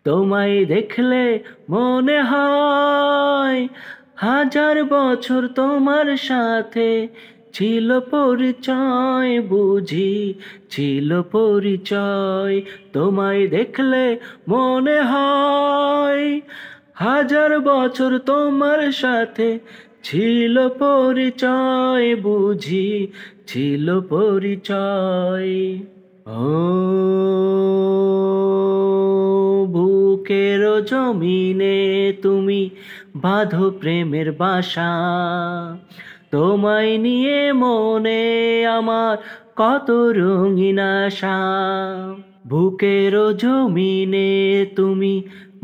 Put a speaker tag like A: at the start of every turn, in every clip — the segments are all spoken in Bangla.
A: তোমায় দেখলে মনে হয় হাজার বছর তোমার সাথে ছিল পরিচয়, বুঝি ছিল পরিচয়। তোমায় দেখলে মনে হয় হাজার বছর তোমার সাথে ছিল পরিচয়, বুঝি ছিল পরিচয়। ও বুকের জমিনে তুমি বাঁধো প্রেমের বাসা, তোমায় নিয়ে মনে আমার কত রঙিন আশা। বুকের জমিনে তুমি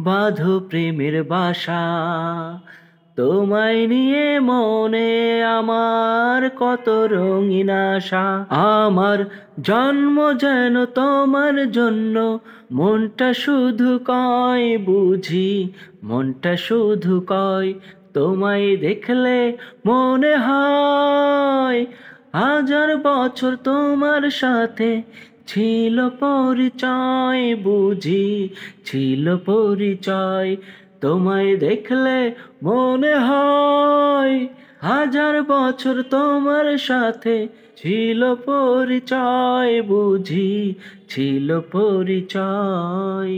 A: বাঁধো প্রেমের বাসা, তোমায় নিয়ে মনে আমার কত রঙিন আশা। আমার জন্ম যেন তোমার জন্য, মনটা শুধু কয়, বুঝি মনটা শুধু কয়। তোমায় দেখলে মনে হয় হাজার বছর তোমার সাথে ছিল পরিচয়, বুঝি ছিল পরিচয়। তোমায় দেখলে মনে হয় হাজার বছর তোমার সাথে ছিল পরিচয়, বুঝি ছিল পরিচয়।